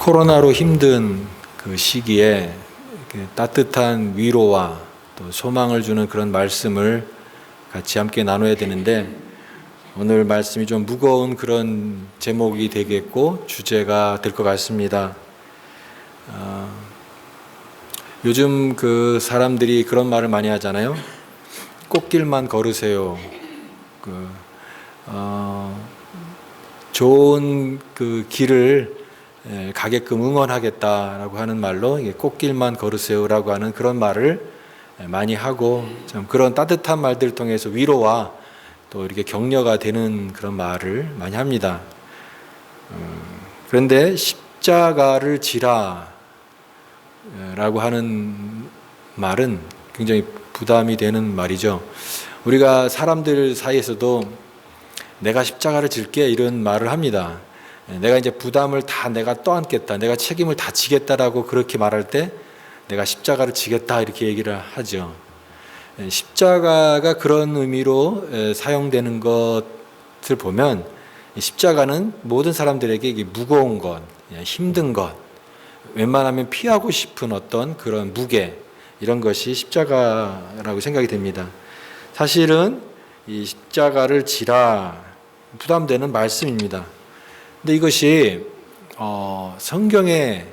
코로나로 힘든 그 시기에 따뜻한 위로와 또 소망을 주는 그런 말씀을 같이 함께 나눠야 되는데, 오늘 말씀이 좀 무거운 그런 제목이 되겠고 주제가 될 것 같습니다. 요즘 그 사람들이 그런 말을 많이 하잖아요. 꽃길만 걸으세요. 좋은 그 길을 가게끔 응원하겠다라고 하는 말로 꽃길만 걸으세요라고 하는 그런 말을 많이 하고, 좀 그런 따뜻한 말들을 통해서 위로와 또 이렇게 격려가 되는 그런 말을 많이 합니다. 그런데 십자가를 지라라고 하는 말은 굉장히 부담이 되는 말이죠. 우리가 사람들 사이에서도 내가 십자가를 질게 이런 말을 합니다. 내가 이제 부담을 다 내가 떠안겠다, 내가 책임을 다 지겠다라고 그렇게 말할 때 내가 십자가를 지겠다 이렇게 얘기를 하죠. 십자가가 그런 의미로 사용되는 것을 보면, 십자가는 모든 사람들에게 이게 무거운 것, 힘든 것, 웬만하면 피하고 싶은 어떤 그런 무게, 이런 것이 십자가라고 생각이 됩니다. 사실은 이 십자가를 지라 부담되는 말씀입니다. 근데 이것이 성경에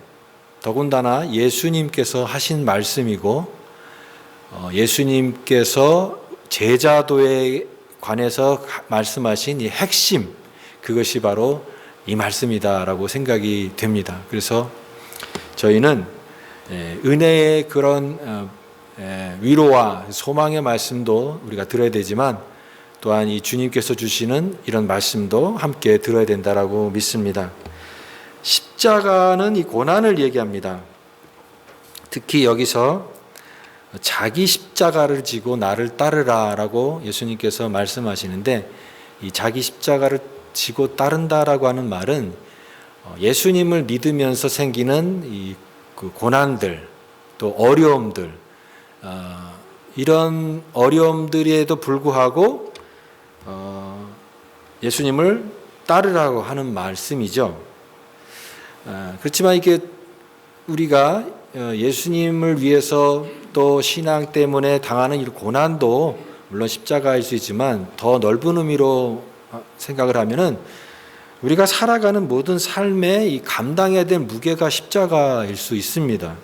더군다나 예수님께서 하신 말씀이고, 예수님께서 제자도에 관해서 말씀하신 이 핵심, 그것이 바로 이 말씀이다라고 생각이 됩니다. 그래서 저희는 은혜의 그런 위로와 소망의 말씀도 우리가 들어야 되지만, 또한 이 주님께서 주시는 이런 말씀도 함께 들어야 된다라고 믿습니다. 십자가는 이 고난을 얘기합니다. 특히 여기서 자기 십자가를 지고 나를 따르라라고 예수님께서 말씀하시는데, 이 자기 십자가를 지고 따른다라고 하는 말은 예수님을 믿으면서 생기는 이 그 고난들, 또 어려움들, 이런 어려움들에도 불구하고 예수님을 따르라고 하는 말씀이죠. 그렇지만 이게 우리가 예수님을 위해서 또 신앙 때문에 당하는 이 고난도 물론 십자가일 수 있지만, 더 넓은 의미로 생각을 하면은 우리가 살아가는 모든 삶에 이 감당해야 될 무게가 십자가일 수 있습니다.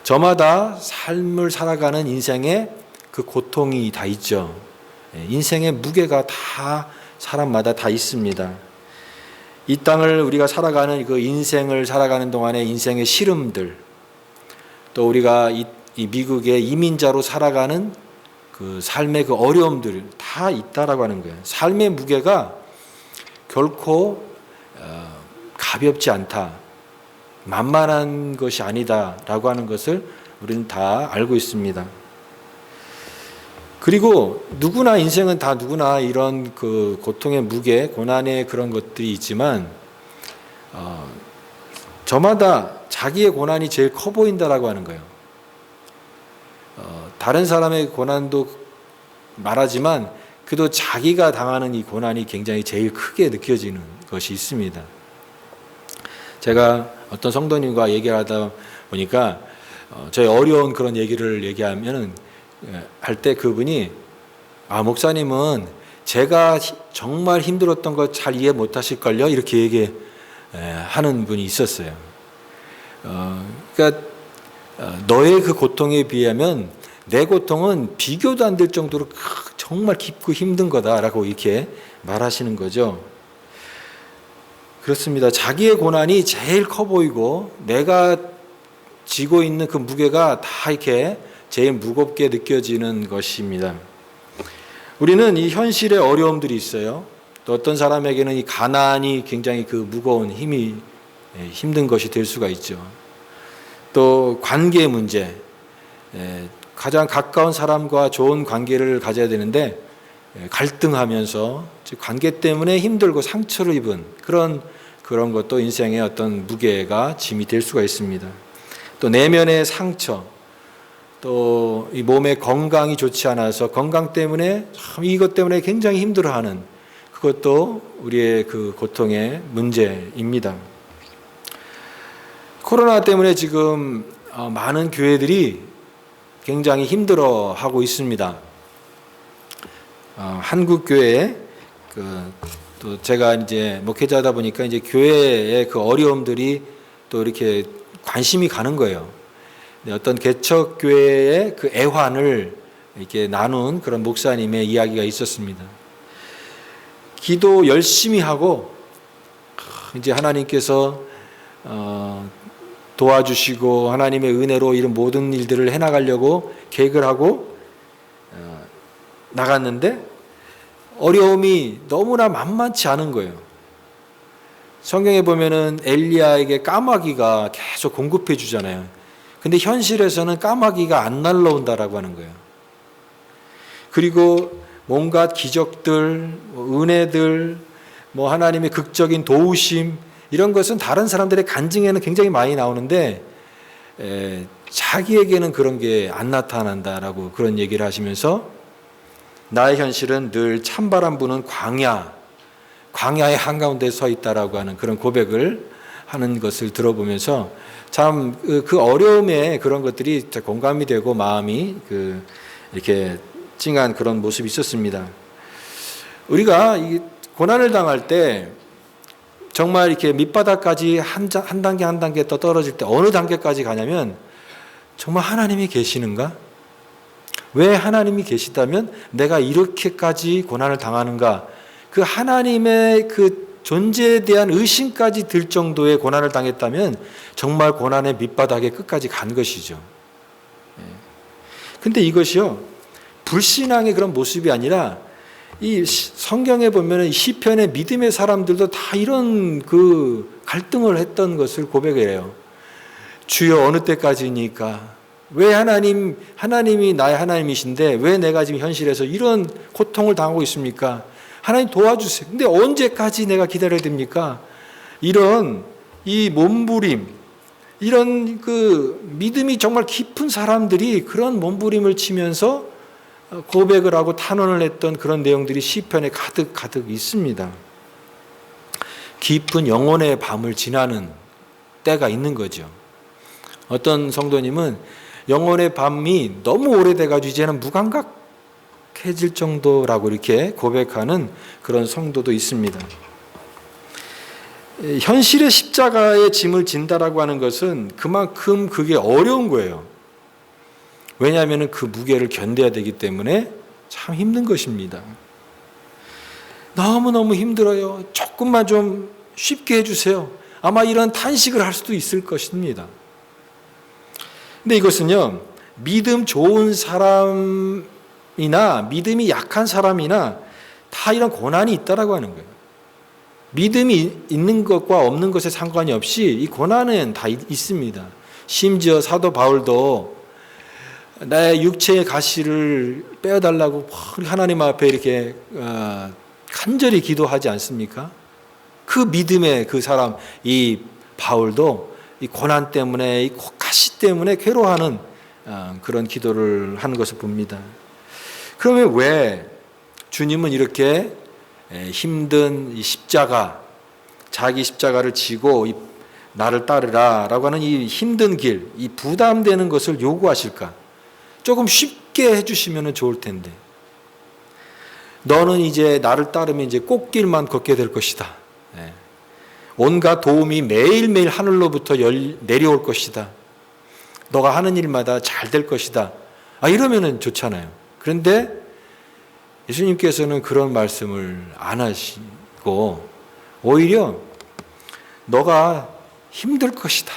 저마다 삶을 살아가는 인생에 그 고통이 다 있죠. 인생의 무게가 다 사람마다 다 있습니다. 이 땅을 우리가 살아가는 그 인생을 살아가는 동안의 인생의 시름들, 또 우리가 이 미국의 이민자로 살아가는 그 삶의 그 어려움들 다 있다라고 하는 거예요. 삶의 무게가 결코 가볍지 않다, 만만한 것이 아니다라고 하는 것을 우리는 다 알고 있습니다. 그리고 누구나 인생은 다 누구나 이런 그 고통의 무게, 고난의 그런 것들이 있지만, 저마다 자기의 고난이 제일 커 보인다라고 하는 거예요. 다른 사람의 고난도 말하지만 그래도 자기가 당하는 이 고난이 굉장히 제일 크게 느껴지는 것이 있습니다. 제가 어떤 성도님과 얘기를 하다 보니까 저희 어려운 그런 얘기를 얘기하면은 할 때 그분이, 목사님은 제가 정말 힘들었던 거 잘 이해 못 하실걸요? 이렇게 얘기하는 분이 있었어요. 그러니까 너의 그 고통에 비하면 내 고통은 비교도 안 될 정도로 정말 깊고 힘든 거다라고 이렇게 말하시는 거죠. 그렇습니다. 자기의 고난이 제일 커 보이고 내가 지고 있는 그 무게가 다 이렇게 제일 무겁게 느껴지는 것입니다. 우리는 이 현실의 어려움들이 있어요. 또 어떤 사람에게는 이 가난이 굉장히 그 무거운 힘든 것이 될 수가 있죠. 또 관계 문제, 가장 가까운 사람과 좋은 관계를 가져야 되는데 갈등하면서 관계 때문에 힘들고 상처를 입은 그런 것도 인생의 어떤 무게가 짐이 될 수가 있습니다. 또 내면의 상처, 또 이 몸의 건강이 좋지 않아서 건강 때문에 이것 때문에 굉장히 힘들어하는, 그것도 우리의 그 고통의 문제입니다. 코로나 때문에 지금 많은 교회들이 굉장히 힘들어하고 있습니다. 한국 교회 또 제가 이제 목회자다 보니까 이제 교회의 그 어려움들이 또 이렇게 관심이 가는 거예요. 어떤 개척 교회의 그 애환을 이렇게 나눈 그런 목사님의 이야기가 있었습니다. 기도 열심히 하고 이제 하나님께서 도와주시고 하나님의 은혜로 이런 모든 일들을 해나가려고 계획을 하고 나갔는데 어려움이 너무나 만만치 않은 거예요. 성경에 보면은 엘리야에게 까마귀가 계속 공급해 주잖아요. 근데 현실에서는 까마귀가 안 날라온다라고 하는 거예요. 그리고 뭔가 기적들, 은혜들, 하나님의 극적인 도우심 이런 것은 다른 사람들의 간증에는 굉장히 많이 나오는데 자기에게는 그런 게 안 나타난다라고 그런 얘기를 하시면서 나의 현실은 늘 찬바람 부는 광야의 한가운데 서 있다라고 하는 그런 고백을 하는 것을 들어보면서 참 그 어려움에 그런 것들이 공감이 되고 마음이 이렇게 찡한 그런 모습이 있었습니다. 우리가 이 고난을 당할 때 정말 이렇게 밑바닥까지 한 단계 한 단계 더 떨어질 때 어느 단계까지 가냐면 정말 하나님이 계시는가? 왜 하나님이 계시다면 내가 이렇게까지 고난을 당하는가? 그 하나님의 그 존재에 대한 의심까지 들 정도의 고난을 당했다면 정말 고난의 밑바닥에 끝까지 간 것이죠. 근데 이것이요, 불신앙의 그런 모습이 아니라 이 성경에 보면 시편의 믿음의 사람들도 다 이런 그 갈등을 했던 것을 고백을 해요. 주여 어느 때까지니까? 왜 하나님이 나의 하나님이신데 왜 내가 지금 현실에서 이런 고통을 당하고 있습니까? 하나님 도와주세요. 근데 언제까지 내가 기다려야 됩니까? 이런 이 몸부림, 이런 그 믿음이 정말 깊은 사람들이 그런 몸부림을 치면서 고백을 하고 탄원을 했던 그런 내용들이 시편에 가득 있습니다. 깊은 영혼의 밤을 지나는 때가 있는 거죠. 어떤 성도님은 영혼의 밤이 너무 오래돼가지고 이제는 무감각해질 정도라고 이렇게 고백하는 그런 성도도 있습니다. 현실의 십자가의 짐을 진다라고 하는 것은 그만큼 그게 어려운 거예요. 왜냐하면 그 무게를 견뎌야 되기 때문에 참 힘든 것입니다. 너무너무 힘들어요. 조금만 좀 쉽게 해주세요. 아마 이런 탄식을 할 수도 있을 것입니다. 근데 이것은요, 믿음 좋은 사람이나 믿음이 약한 사람이나 다 이런 고난이 있다라고 하는 거예요. 믿음이 있는 것과 없는 것에 상관이 없이 이 고난은 다 있습니다. 심지어 사도 바울도 나의 육체의 가시를 빼어달라고 하나님 앞에 이렇게 간절히 기도하지 않습니까? 그 믿음의 그 사람, 이 바울도 이 고난 때문에, 이 가시 때문에 괴로워하는 그런 기도를 하는 것을 봅니다. 그러면 왜 주님은 이렇게 힘든 이 십자가, 자기 십자가를 지고 나를 따르라 라고 하는 이 힘든 길, 이 부담되는 것을 요구하실까? 조금 쉽게 해주시면 좋을 텐데. 너는 이제 나를 따르면 이제 꽃길만 걷게 될 것이다. 온갖 도움이 매일매일 하늘로부터 내려올 것이다. 너가 하는 일마다 잘 될 것이다. 이러면은 좋잖아요. 그런데 예수님께서는 그런 말씀을 안 하시고 오히려 너가 힘들 것이다.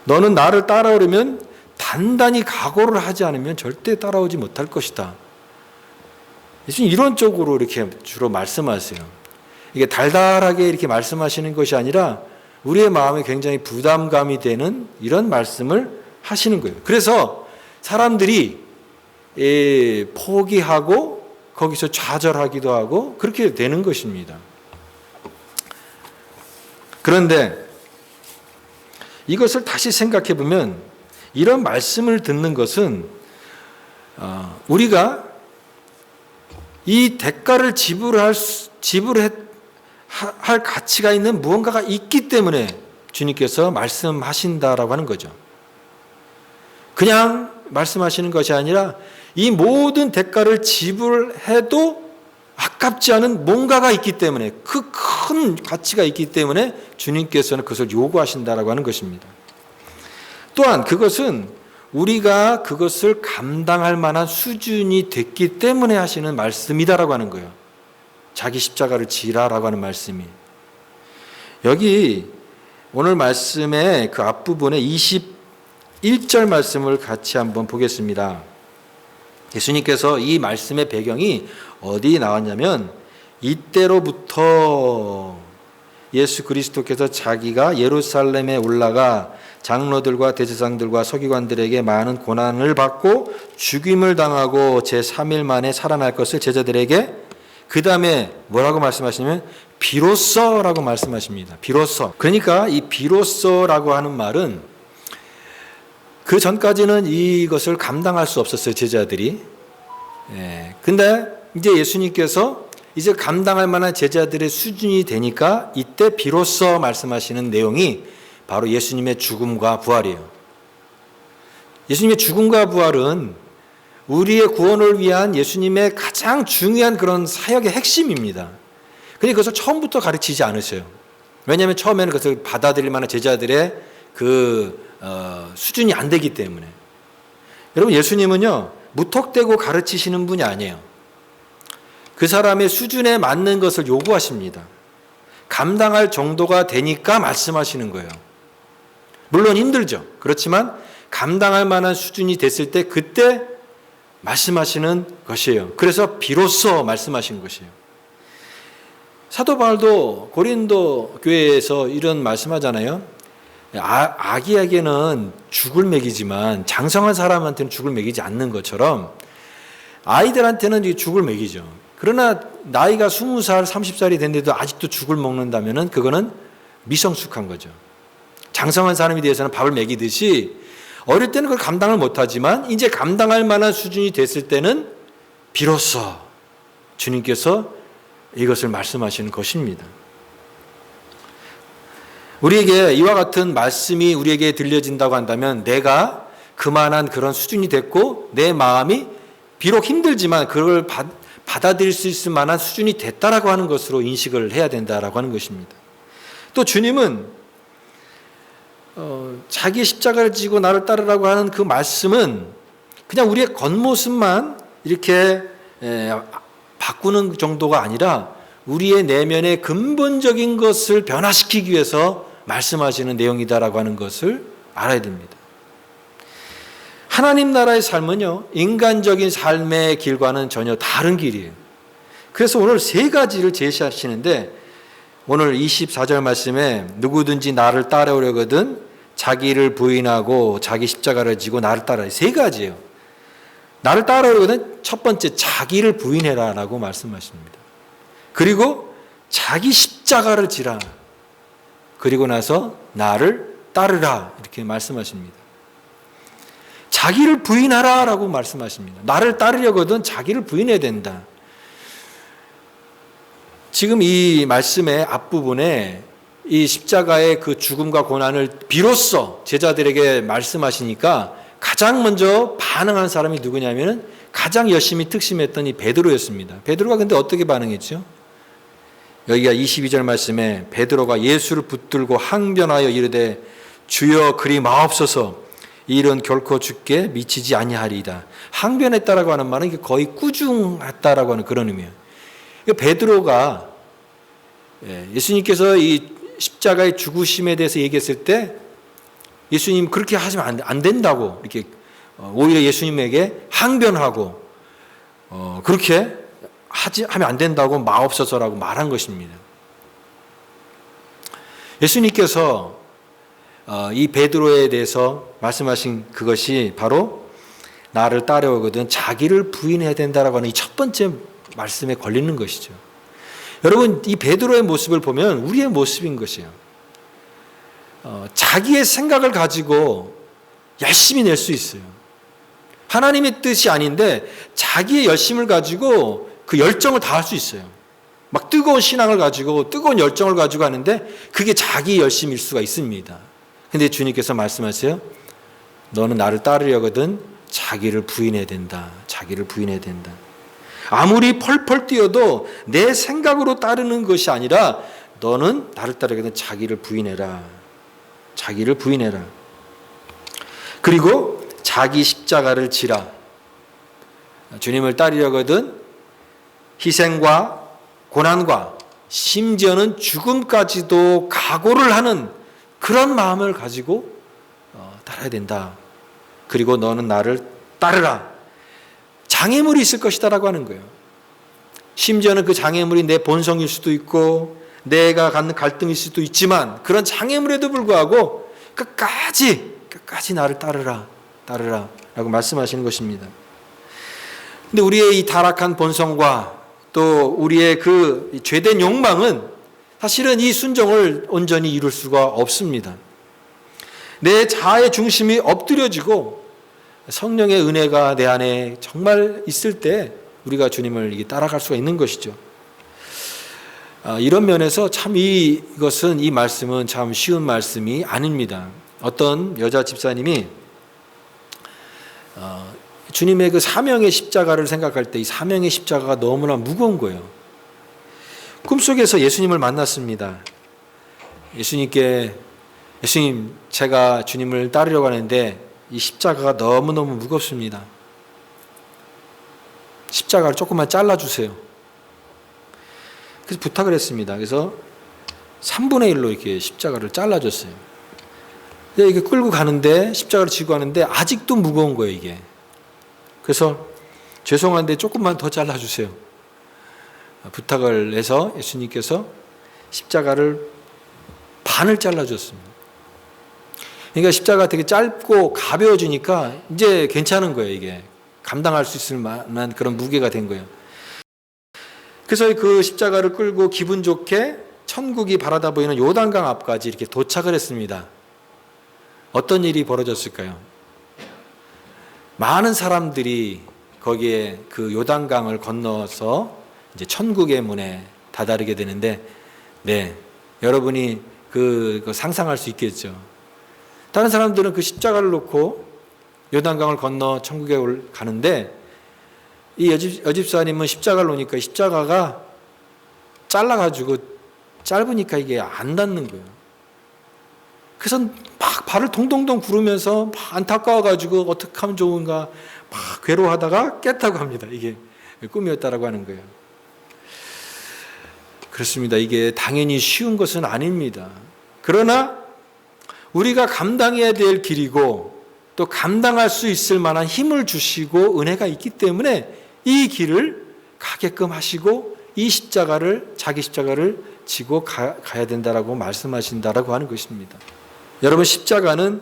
너는 나를 따라오려면 단단히 각오를 하지 않으면 절대 따라오지 못할 것이다. 예수님 이런 쪽으로 이렇게 주로 말씀하세요. 이게 달달하게 이렇게 말씀하시는 것이 아니라 우리의 마음에 굉장히 부담감이 되는 이런 말씀을 하시는 거예요. 그래서 사람들이 포기하고 거기서 좌절하기도 하고 그렇게 되는 것입니다. 그런데 이것을 다시 생각해 보면 이런 말씀을 듣는 것은 우리가 이 대가를 지불할 가치가 있는 무언가가 있기 때문에 주님께서 말씀하신다라고 하는 거죠. 그냥 말씀하시는 것이 아니라 이 모든 대가를 지불해도 아깝지 않은 뭔가가 있기 때문에, 그 큰 가치가 있기 때문에 주님께서는 그것을 요구하신다라고 하는 것입니다. 또한 그것은 우리가 그것을 감당할 만한 수준이 됐기 때문에 하시는 말씀이다라고 하는 거예요. 자기 십자가를 지라라고 하는 말씀이. 여기 오늘 말씀의 그 앞부분에 21절 말씀을 같이 한번 보겠습니다. 예수님께서 이 말씀의 배경이 어디 나왔냐면, 이때로부터 예수 그리스도께서 자기가 예루살렘에 올라가 장로들과 대제사장들과 서기관들에게 많은 고난을 받고 죽임을 당하고 제3일 만에 살아날 것을 제자들에게, 그 다음에 뭐라고 말씀하시냐면 비로소라고 말씀하십니다. 비로소. 그러니까 이 비로소라고 하는 말은 그 전까지는 이것을 감당할 수 없었어요, 제자들이. 근데 이제 예수님께서 이제 감당할 만한 제자들의 수준이 되니까 이때 비로소 말씀하시는 내용이 바로 예수님의 죽음과 부활이에요. 예수님의 죽음과 부활은 우리의 구원을 위한 예수님의 가장 중요한 그런 사역의 핵심입니다. 근데 그것을 처음부터 가르치지 않으세요. 왜냐하면 처음에는 그것을 받아들일 만한 제자들의 수준이 안 되기 때문에. 여러분, 예수님은요, 무턱대고 가르치시는 분이 아니에요. 그 사람의 수준에 맞는 것을 요구하십니다. 감당할 정도가 되니까 말씀하시는 거예요. 물론 힘들죠. 그렇지만 감당할 만한 수준이 됐을 때 그때 말씀하시는 것이에요. 그래서 비로소 말씀하신 것이에요. 사도 바울도 고린도 교회에서 이런 말씀하잖아요. 아기에게는 죽을 먹이지만 장성한 사람한테는 죽을 먹이지 않는 것처럼 아이들한테는 죽을 먹이죠. 그러나 나이가 20살, 30살이 됐는데도 아직도 죽을 먹는다면 그거는 미성숙한 거죠. 장성한 사람에 대해서는 밥을 먹이듯이 어릴 때는 그걸 감당을 못하지만 이제 감당할 만한 수준이 됐을 때는 비로소 주님께서 이것을 말씀하시는 것입니다. 우리에게 이와 같은 말씀이 우리에게 들려진다고 한다면 내가 그만한 그런 수준이 됐고 내 마음이 비록 힘들지만 그걸 받아들일 수 있을 만한 수준이 됐다라고 하는 것으로 인식을 해야 된다라고 하는 것입니다. 또 주님은 자기 십자가를 지고 나를 따르라고 하는 그 말씀은 그냥 우리의 겉모습만 이렇게 바꾸는 정도가 아니라 우리의 내면의 근본적인 것을 변화시키기 위해서 말씀하시는 내용이다라고 하는 것을 알아야 됩니다. 하나님 나라의 삶은요, 인간적인 삶의 길과는 전혀 다른 길이에요. 그래서 오늘 세 가지를 제시하시는데, 오늘 24절 말씀에 누구든지 나를 따라오려거든 자기를 부인하고 자기 십자가를 지고 나를 따라라. 세 가지예요. 나를 따라오려거든 첫 번째 자기를 부인해라 라고 말씀하십니다. 그리고 자기 십자가를 지라. 그리고 나서 나를 따르라 이렇게 말씀하십니다. 자기를 부인하라 라고 말씀하십니다. 나를 따르려거든 자기를 부인해야 된다. 지금 이 말씀의 앞부분에 이 십자가의 그 죽음과 고난을 비로소 제자들에게 말씀하시니까 가장 먼저 반응한 사람이 누구냐면 가장 열심히 특심했던 이 베드로였습니다. 베드로가 근데 어떻게 반응했죠? 여기가 22절 말씀에 베드로가 예수를 붙들고 항변하여 이르되 주여 그리 마옵소서 이 일은 결코 주께 미치지 아니하리이다. 항변했다라고 하는 말은 거의 꾸중했다라고 하는 그런 의미예요. 베드로가 예수님께서 이 십자가의 죽으심에 대해서 얘기했을 때 예수님 그렇게 하시면 안 된다고 이렇게 오히려 예수님에게 항변하고 그렇게 하면 안 된다고 마옵소서라고 말한 것입니다. 예수님께서 이 베드로에 대해서 말씀하신 그것이 바로 나를 따라오거든 자기를 부인해야 된다라고 하는 이 첫 번째 말씀에 걸리는 것이죠. 여러분, 이 베드로의 모습을 보면 우리의 모습인 것이에요. 자기의 생각을 가지고 열심히 낼 수 있어요. 하나님의 뜻이 아닌데 자기의 열심을 가지고 그 열정을 다할 수 있어요. 막 뜨거운 신앙을 가지고 뜨거운 열정을 가지고 하는데 그게 자기 열심일 수가 있습니다. 근데 주님께서 말씀하세요. 너는 나를 따르려거든 자기를 부인해야 된다. 자기를 부인해야 된다. 아무리 펄펄 뛰어도 내 생각으로 따르는 것이 아니라 너는 나를 따르거든 자기를 부인해라. 자기를 부인해라. 그리고 자기 십자가를 지라. 주님을 따르려거든 희생과 고난과 심지어는 죽음까지도 각오를 하는 그런 마음을 가지고 따라야 된다. 그리고 너는 나를 따르라. 장애물이 있을 것이다라고 하는 거예요. 심지어는 그 장애물이 내 본성일 수도 있고 내가 갖는 갈등일 수도 있지만 그런 장애물에도 불구하고 끝까지 나를 따르라 라고 말씀하시는 것입니다. 근데 우리의 이 타락한 본성과 또 우리의 그 죄된 욕망은 사실은 이 순종을 온전히 이룰 수가 없습니다. 내 자아의 중심이 엎드려지고 성령의 은혜가 내 안에 정말 있을 때 우리가 주님을 따라갈 수가 있는 것이죠. 이런 면에서 참 이 말씀은 참 쉬운 말씀이 아닙니다. 어떤 여자 집사님이 주님의 그 사명의 십자가를 생각할 때 이 사명의 십자가가 너무나 무거운 거예요. 꿈속에서 예수님을 만났습니다. 예수님, 제가 주님을 따르려고 하는데 이 십자가가 너무너무 무겁습니다. 십자가를 조금만 잘라주세요. 그래서 부탁을 했습니다. 그래서 3분의 1로 이렇게 십자가를 잘라줬어요. 이게 끌고 가는데, 십자가를 지고 가는데 아직도 무거운 거예요, 이게. 그래서 죄송한데 조금만 더 잘라주세요. 부탁을 해서 예수님께서 십자가를 반을 잘라줬습니다. 그러니까 십자가가 되게 짧고 가벼워지니까 이제 괜찮은 거예요, 이게. 감당할 수 있을 만한 그런 무게가 된 거예요. 그래서 그 십자가를 끌고 기분 좋게 천국이 바라다 보이는 요단강 앞까지 이렇게 도착을 했습니다. 어떤 일이 벌어졌을까요? 많은 사람들이 거기에 그 요단강을 건너서 이제 천국의 문에 다다르게 되는데, 네, 여러분이 그 상상할 수 있겠죠. 다른 사람들은 그 십자가를 놓고 요단강을 건너 천국에 가는데, 이 여집사님은 십자가를 놓으니까 십자가가 잘라가지고 짧으니까 이게 안 닿는 거예요. 그래서 막 발을 동동동 구르면서 막 안타까워가지고 어떻게 하면 좋은가 막 괴로워하다가 깼다고 합니다. 이게 꿈이었다라고 하는 거예요. 그렇습니다. 이게 당연히 쉬운 것은 아닙니다. 그러나 우리가 감당해야 될 길이고 또 감당할 수 있을 만한 힘을 주시고 은혜가 있기 때문에 이 길을 가게끔 하시고 이 십자가를, 자기 십자가를 지고 가야 된다라고 말씀하신다라고 하는 것입니다. 여러분, 십자가는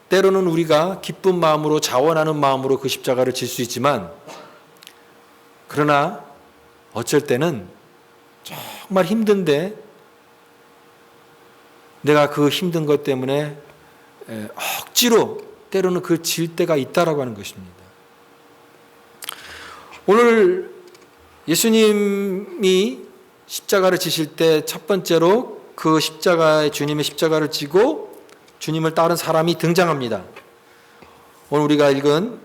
때로는 우리가 기쁜 마음으로, 자원하는 마음으로 그 십자가를 질 수 있지만, 그러나 어쩔 때는 정말 힘든데 내가 그 힘든 것 때문에 억지로 때로는 그 질 때가 있다라고 하는 것입니다. 오늘 예수님이 십자가를 지실 때 첫 번째로 그 주님의 십자가를 지고 주님을 따른 사람이 등장합니다. 오늘 우리가 읽은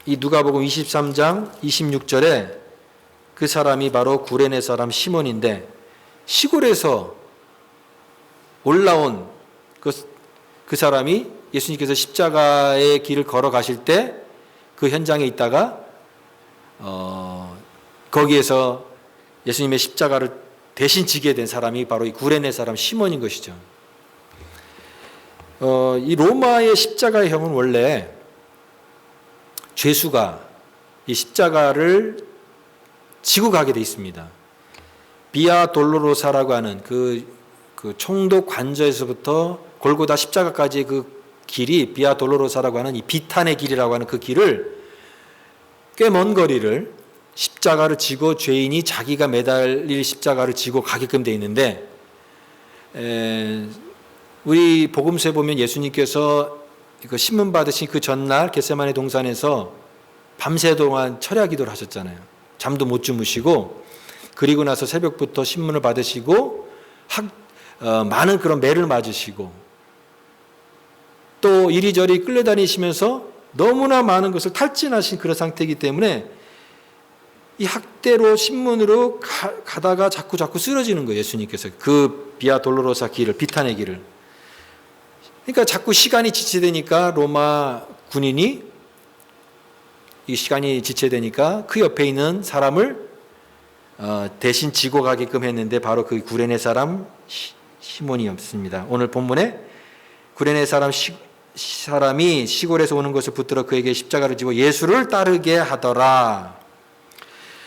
이 누가복음 23장 26절에 그 사람이 바로 구레네 사람 시몬인데, 시골에서 올라온 그 사람이 예수님께서 십자가의 길을 걸어가실 때 그 현장에 있다가 거기에서 예수님의 십자가를 대신 지게 된 사람이 바로 이 구레네 사람 시몬인 것이죠. 이 로마의 십자가의 형은 원래 죄수가 이 십자가를 지고 가게 돼 있습니다. 비아 돌로로사라고 하는 그 총독 관저에서부터 골고다 십자가까지 그 길이 비아 돌로로사라고 하는 이 비탄의 길이라고 하는 그 길을 꽤 먼 거리를 십자가를 지고 죄인이 자기가 매달릴 십자가를 지고 가게끔 돼 있는데, 우리 복음서에 보면 예수님께서 그 신문 받으신 그 전날 겟세마네 동산에서 밤새 동안 철야 기도를 하셨잖아요. 잠도 못 주무시고 그리고 나서 새벽부터 신문을 받으시고 많은 그런 매를 맞으시고 또 이리저리 끌려다니시면서 너무나 많은 것을 탈진하신 그런 상태이기 때문에 이 학대로 신문으로 가다가 자꾸 쓰러지는 거예요. 예수님께서 그 비아 돌로로사 길을, 비탄의 길을. 그러니까 자꾸 시간이 지체되니까 로마 군인이 이 시간이 지체되니까 그 옆에 있는 사람을 대신 지고 가게끔 했는데 바로 그 구레네 사람 시몬이었습니다. 오늘 본문에 구레네 사람이 시골에서 오는 것을 붙들어 그에게 십자가를 지고 예수를 따르게 하더라.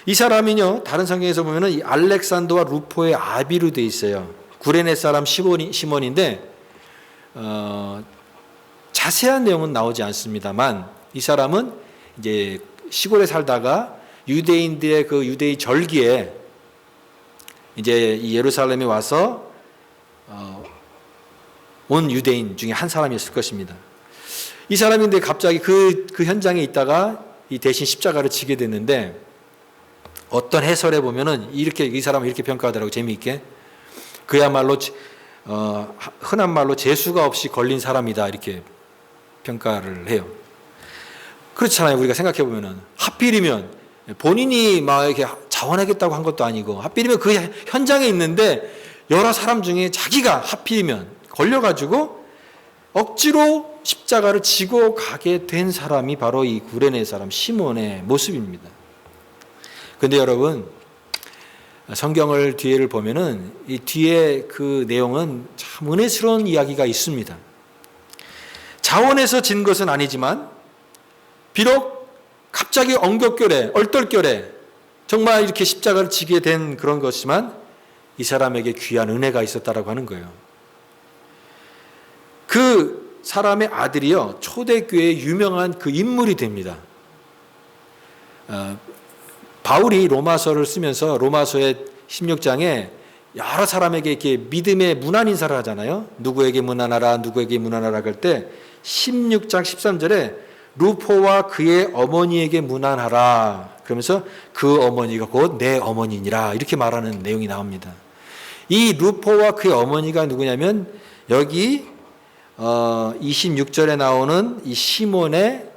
이 사람이요, 다른 성경에서 보면은 이 알렉산더와 루포의 아비로 돼 있어요. 구레네 사람 시몬인데 자세한 내용은 나오지 않습니다만 이 사람은 이제 시골에 살다가 유대인들의 그 유대의 절기에 이제 이 예루살렘에 와서 온 유대인 중에 한 사람이었을 것입니다. 이 사람인데 갑자기 그 현장에 있다가 이 대신 십자가를 지게 됐는데 어떤 해설에 보면은 이렇게 이 사람을 이렇게 평가하더라고 재미있게 그야말로 흔한 말로 재수가 없이 걸린 사람이다 이렇게 평가를 해요. 그렇잖아요. 우리가 생각해 보면은 하필이면 본인이 막 이렇게 자원하겠다고 한 것도 아니고 하필이면 그 현장에 있는데 여러 사람 중에 자기가 하필이면 걸려가지고 억지로 십자가를 지고 가게 된 사람이 바로 이 구레네 사람 시몬의 모습입니다. 그런데 여러분 성경을 뒤에를 보면은 이 뒤에 그 내용은 참 은혜스러운 이야기가 있습니다. 자원해서 진 것은 아니지만 비록 갑자기 얼떨결에 정말 이렇게 십자가를 지게 된 그런 것이지만 이 사람에게 귀한 은혜가 있었다라고 하는 거예요. 그 사람의 아들이요 초대교회의 유명한 그 인물이 됩니다. 바울이 로마서를 쓰면서 로마서의 16장에 여러 사람에게 이렇게 믿음의 문안 인사를 하잖아요. 누구에게 문안하라 할 때 16장 13절에 루포와 그의 어머니에게 문안하라 그러면서 그 어머니가 곧 내 어머니니라 이렇게 말하는 내용이 나옵니다. 이 루포와 그의 어머니가 누구냐면 여기 26절에 나오는 이 시몬의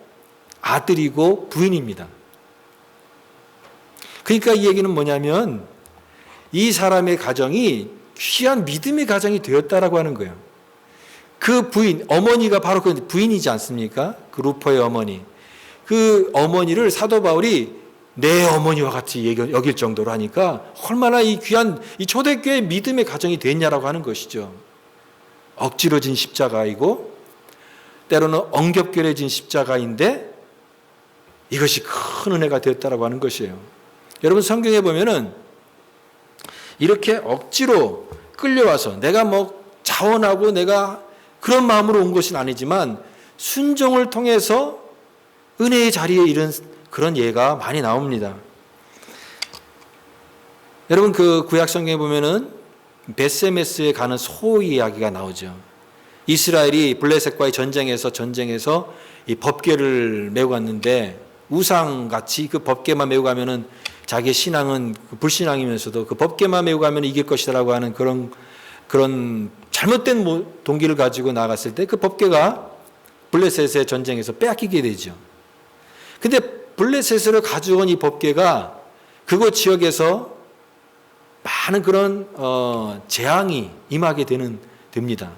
아들이고 부인입니다. 그러니까 이 얘기는 뭐냐면 이 사람의 가정이 귀한 믿음의 가정이 되었다라고 하는 거예요. 그 부인, 어머니가 바로 그 부인이지 않습니까? 그 루포의 어머니. 그 어머니를 사도 바울이 내 어머니와 같이 여길 정도로 하니까 얼마나 이 귀한 이 초대교회 믿음의 가정이 됐냐라고 하는 것이죠. 억지로 진 십자가이고 때로는 엉겹결에 진 십자가인데 이것이 큰 은혜가 되었다라고 하는 것이에요. 여러분 성경에 보면은 이렇게 억지로 끌려와서 내가 뭐 자원하고 내가 그런 마음으로 온 것은 아니지만 순종을 통해서 은혜의 자리에 이른 그런 예가 많이 나옵니다. 여러분 그 구약 성경에 보면은 벳세메스에 가는 소 이야기가 나오죠. 이스라엘이 블레셋과의 전쟁에서 이 법궤를 메고 갔는데 우상같이 그 법궤만 메고 가면은 자기의 신앙은 불신앙이면서도 그 법궤만 메고 가면 이길 것이라고 하는 그런 잘못된 동기를 가지고 나갔을 때 그 법궤가 블레셋의 전쟁에서 빼앗기게 되죠. 근데 블레셋을 가져온 이 법궤가 그곳 지역에서 많은 그런 재앙이 임하게 됩니다.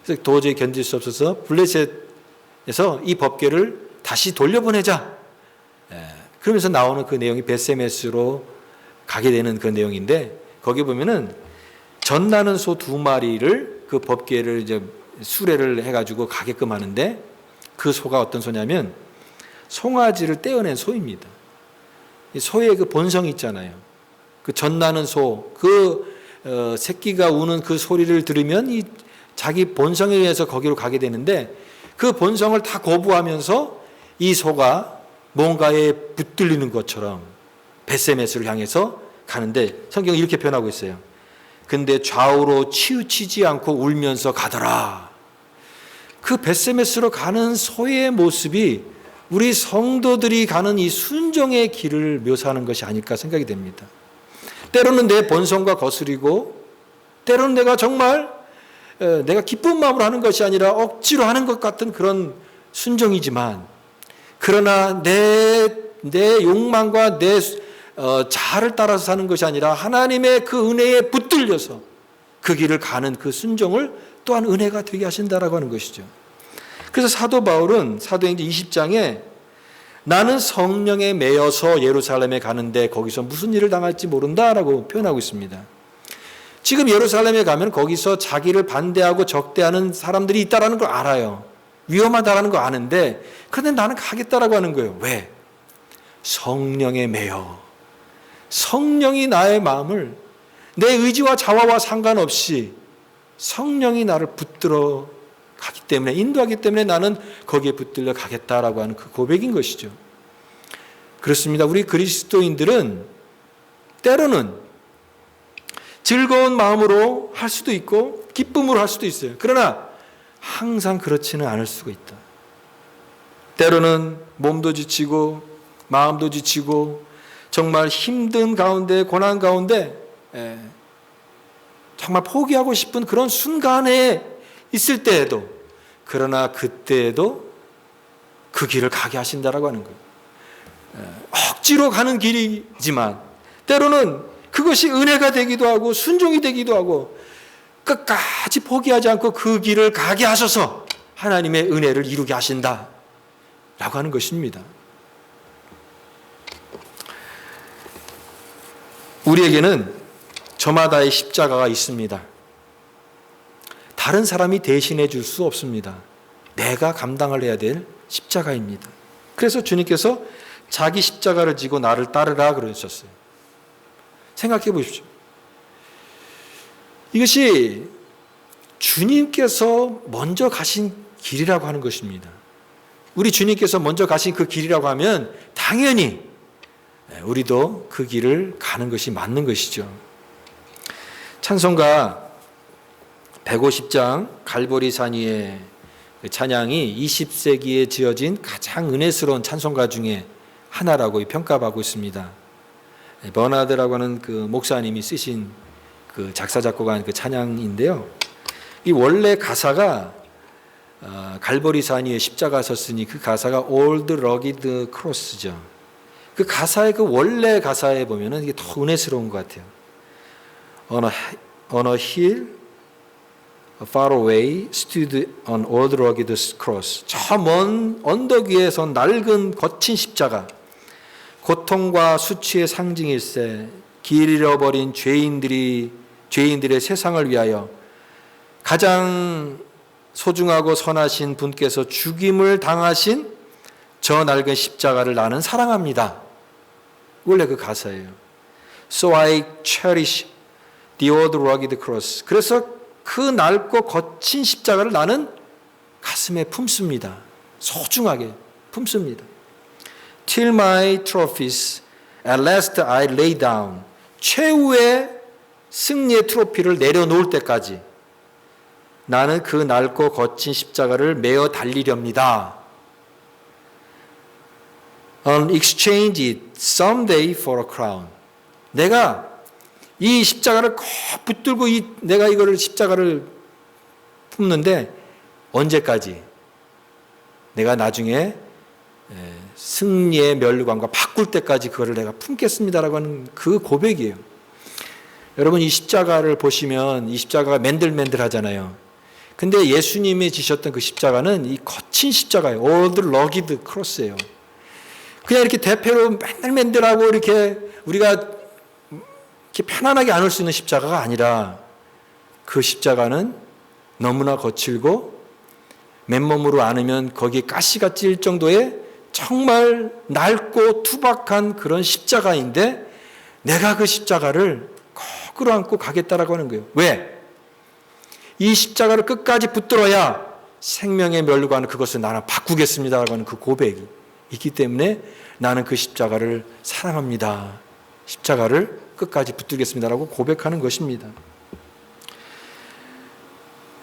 그래서 도저히 견딜 수 없어서 블레셋에서 이 법궤를 다시 돌려보내자. 그러면서 나오는 그 내용이 벳세메스로 가게 되는 그 내용인데 거기 보면은 젖나는 소 2마리를 그 법궤를 이제 수레를 해가지고 가게끔 하는데 그 소가 어떤 소냐면 송아지를 떼어낸 소입니다. 소의 그 본성이 있잖아요. 그 젖나는 소, 새끼가 우는 그 소리를 들으면 이 자기 본성에 의해서 거기로 가게 되는데 그 본성을 다 거부하면서 이 소가 뭔가에 붙들리는 것처럼 벳세메스를 향해서 가는데 성경이 이렇게 표현하고 있어요. 근데 좌우로 치우치지 않고 울면서 가더라. 그 벳세메스로 가는 소의 모습이 우리 성도들이 가는 이 순종의 길을 묘사하는 것이 아닐까 생각이 됩니다. 때로는 내 본성과 거스리고, 때로는 내가 정말 내가 기쁜 마음으로 하는 것이 아니라 억지로 하는 것 같은 그런 순종이지만, 그러나 내 욕망과 내 자아를 따라서 사는 것이 아니라 하나님의 그 은혜에 붙들려서 그 길을 가는 그 순종을 또한 은혜가 되게 하신다라고 하는 것이죠. 그래서 사도 바울은 사도행전 20장에 나는 성령에 매여서 예루살렘에 가는데 거기서 무슨 일을 당할지 모른다라고 표현하고 있습니다. 지금 예루살렘에 가면 거기서 자기를 반대하고 적대하는 사람들이 있다라는 걸 알아요. 위험하다라는 거 아는데, 그런데 나는 가겠다라고 하는 거예요. 왜? 성령에 매여. 성령이 나의 마음을, 내 의지와 자화와 상관없이 성령이 나를 붙들어 가기 때문에, 인도하기 때문에 나는 거기에 붙들려 가겠다라고 하는 그 고백인 것이죠. 그렇습니다. 우리 그리스도인들은 때로는 즐거운 마음으로 할 수도 있고 기쁨으로 할 수도 있어요. 그러나 항상 그렇지는 않을 수가 있다. 때로는 몸도 지치고 마음도 지치고 정말 힘든 가운데, 고난 가운데 정말 포기하고 싶은 그런 순간에 있을 때에도, 그러나 그때에도 그 길을 가게 하신다라고 하는 거예요. 억지로 가는 길이지만 때로는 그것이 은혜가 되기도 하고 순종이 되기도 하고, 끝까지 포기하지 않고 그 길을 가게 하셔서 하나님의 은혜를 이루게 하신다라고 하는 것입니다. 우리에게는 저마다의 십자가가 있습니다. 다른 사람이 대신해 줄 수 없습니다. 내가 감당을 해야 될 십자가입니다. 그래서 주님께서 자기 십자가를 지고 나를 따르라 그러셨어요. 생각해 보십시오. 이것이 주님께서 먼저 가신 길이라고 하는 것입니다. 우리 주님께서 먼저 가신 그 길이라고 하면 당연히 우리도 그 길을 가는 것이 맞는 것이죠. 찬송가 150장 갈보리산 위의 찬양이 20세기에 지어진 가장 은혜스러운 찬송가 중에 하나라고 평가받고 있습니다. 버나드라고 하는 그 목사님이 쓰신 그 작사 작곡한 그 찬양인데요. 이 원래 가사가 갈보리산 위에 십자가 섰으니 그 가사가 Old Rugged Cross죠. 그 가사의 그 원래 가사에 보면은 이게 더 은혜스러운 것 같아요. On a hill far away stood an old rugged cross. 저 먼 언덕 위에 선 낡은 거친 십자가. 고통과 수치의 상징일세. 길 잃어버린 죄인들의 세상을 위하여 가장 소중하고 선하신 분께서 죽임을 당하신 저 낡은 십자가를 나는 사랑합니다. 원래 그 가사예요. So I cherish the old rugged cross. 그래서 그 낡고 거친 십자가를 나는 가슴에 품습니다. 소중하게 품습니다. Till my trophies at last I lay down. 최후의 승리의 트로피를 내려놓을 때까지 나는 그 낡고 거친 십자가를 메어 달리렵니다. And exchange it someday for a crown. 내가 이 십자가를 꼭 붙들고 내가 이거를 십자가를 품는데 언제까지? 내가 나중에 승리의 멸관과 바꿀 때까지 그거를 내가 품겠습니다라고 하는 그 고백이에요. 여러분, 이 십자가를 보시면 이 십자가가 맨들맨들 하잖아요. 근데 예수님이 지셨던 그 십자가는 이 거친 십자가예요. Old rugged cross예요. 그냥 이렇게 대패로 맨들맨들하고 이렇게 우리가 이렇게 편안하게 안을 수 있는 십자가가 아니라 그 십자가는 너무나 거칠고 맨몸으로 안으면 거기에 가시가 찔 정도의 정말 낡고 투박한 그런 십자가인데 내가 그 십자가를 거꾸로 안고 가겠다라고 하는 거예요. 왜? 이 십자가를 끝까지 붙들어야 생명의 멸관을 그것을 나는 바꾸겠습니다라고 하는 그 고백이 있기 때문에 나는 그 십자가를 사랑합니다. 십자가를 끝까지 붙들겠습니다라고 고백하는 것입니다.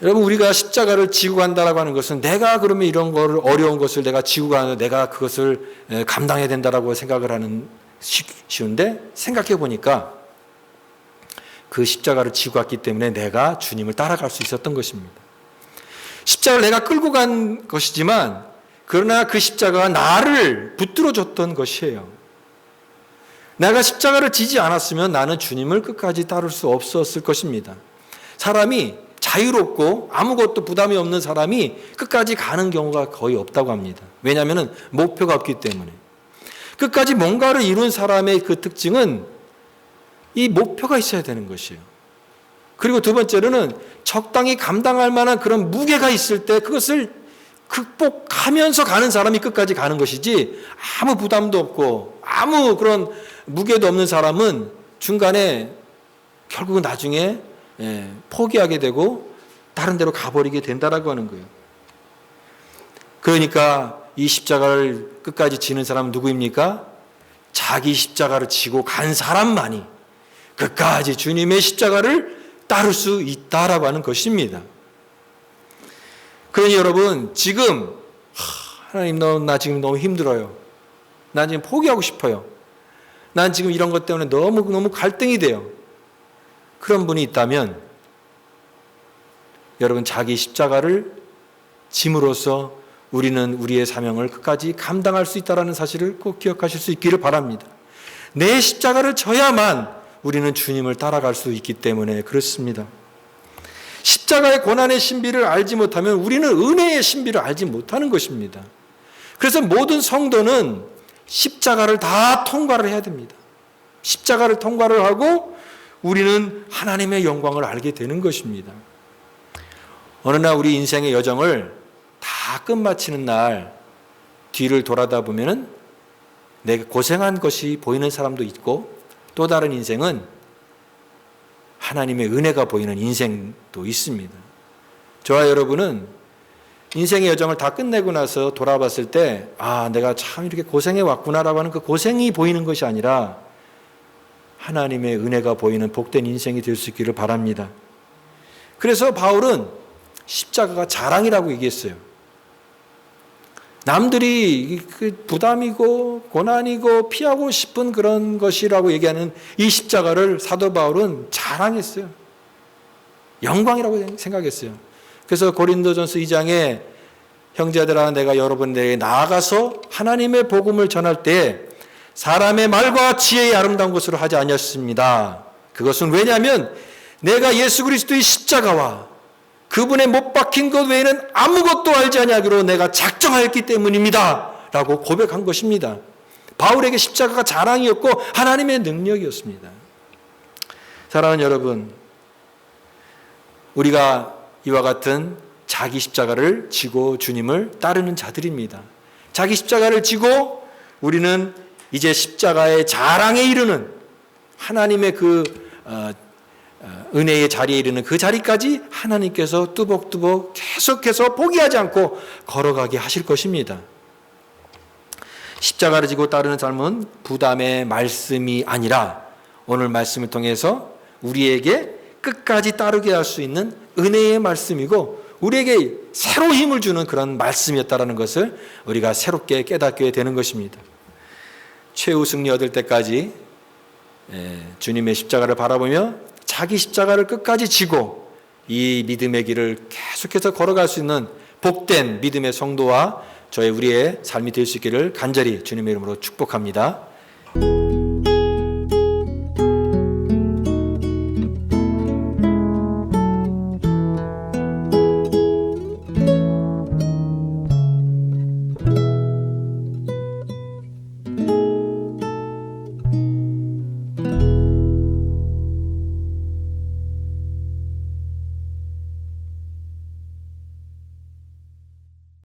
여러분, 우리가 십자가를 지고 간다라고 하는 것은 내가 그러면 이런 거를 어려운 것을 내가 지고 가는 내가 그것을 감당해야 된다라고 생각을 하는 쉬운데 생각해 보니까 그 십자가를 지고 왔기 때문에 내가 주님을 따라갈 수 있었던 것입니다. 십자가를 내가 끌고 간 것이지만 그러나 그 십자가가 나를 붙들어 줬던 것이에요. 내가 십자가를 지지 않았으면 나는 주님을 끝까지 따를 수 없었을 것입니다. 사람이 자유롭고 아무것도 부담이 없는 사람이 끝까지 가는 경우가 거의 없다고 합니다. 왜냐하면 목표가 없기 때문에. 끝까지 뭔가를 이룬 사람의 그 특징은 이 목표가 있어야 되는 것이에요. 그리고 두 번째로는 적당히 감당할 만한 그런 무게가 있을 때 그것을 극복하면서 가는 사람이 끝까지 가는 것이지, 아무 부담도 없고 아무 그런 무게도 없는 사람은 중간에 결국은 나중에 포기하게 되고 다른 데로 가버리게 된다라고 하는 거예요. 그러니까 이 십자가를 끝까지 지는 사람은 누구입니까? 자기 십자가를 지고 간 사람만이 끝까지 주님의 십자가를 따를 수 있다라고 하는 것입니다. 그러니 여러분, 지금 하나님, 나 지금 너무 힘들어요. 난 지금 포기하고 싶어요. 난 지금 이런 것 때문에 너무 갈등이 돼요. 그런 분이 있다면 여러분, 자기 십자가를 짐으로써 우리는 우리의 사명을 끝까지 감당할 수 있다는 사실을 꼭 기억하실 수 있기를 바랍니다. 내 십자가를 져야만 우리는 주님을 따라갈 수 있기 때문에 그렇습니다. 십자가의 고난의 신비를 알지 못하면 우리는 은혜의 신비를 알지 못하는 것입니다. 그래서 모든 성도는 십자가를 다 통과를 해야 됩니다. 십자가를 통과를 하고 우리는 하나님의 영광을 알게 되는 것입니다. 어느 날 우리 인생의 여정을 다 끝마치는 날 뒤를 돌아다 보면은 내가 고생한 것이 보이는 사람도 있고, 또 다른 인생은 하나님의 은혜가 보이는 인생도 있습니다. 저와 여러분은 인생의 여정을 다 끝내고 나서 돌아봤을 때, 내가 참 이렇게 고생해 왔구나라고 하는 그 고생이 보이는 것이 아니라 하나님의 은혜가 보이는 복된 인생이 될 수 있기를 바랍니다. 그래서 바울은 십자가가 자랑이라고 얘기했어요. 남들이 부담이고 고난이고 피하고 싶은 그런 것이라고 얘기하는 이 십자가를 사도 바울은 자랑했어요. 영광이라고 생각했어요. 그래서 고린도전서 2장에 형제들아, 내가 여러분들에게 나아가서 하나님의 복음을 전할 때 사람의 말과 지혜의 아름다운 것으로 하지 아니었습니다. 그것은 왜냐하면 내가 예수 그리스도의 십자가와 그분의 못 박힌 것 외에는 아무것도 알지 아니하기로 내가 작정하였기 때문입니다 라고 고백한 것입니다. 바울에게 십자가가 자랑이었고 하나님의 능력이었습니다. 사랑하는 여러분, 우리가 이와 같은 자기 십자가를 지고 주님을 따르는 자들입니다. 자기 십자가를 지고 우리는 이제 십자가의 자랑에 이르는 하나님의 그 은혜의 자리에 이르는 그 자리까지 하나님께서 뚜벅뚜벅 계속해서 포기하지 않고 걸어가게 하실 것입니다. 십자가를 지고 따르는 삶은 부담의 말씀이 아니라 오늘 말씀을 통해서 우리에게 끝까지 따르게 할 수 있는 은혜의 말씀이고 우리에게 새로 힘을 주는 그런 말씀이었다는 것을 우리가 새롭게 깨닫게 되는 것입니다. 최후 승리 얻을 때까지 주님의 십자가를 바라보며 자기 십자가를 끝까지 지고 이 믿음의 길을 계속해서 걸어갈 수 있는 복된 믿음의 성도와 우리의 삶이 될 수 있기를 간절히 주님의 이름으로 축복합니다.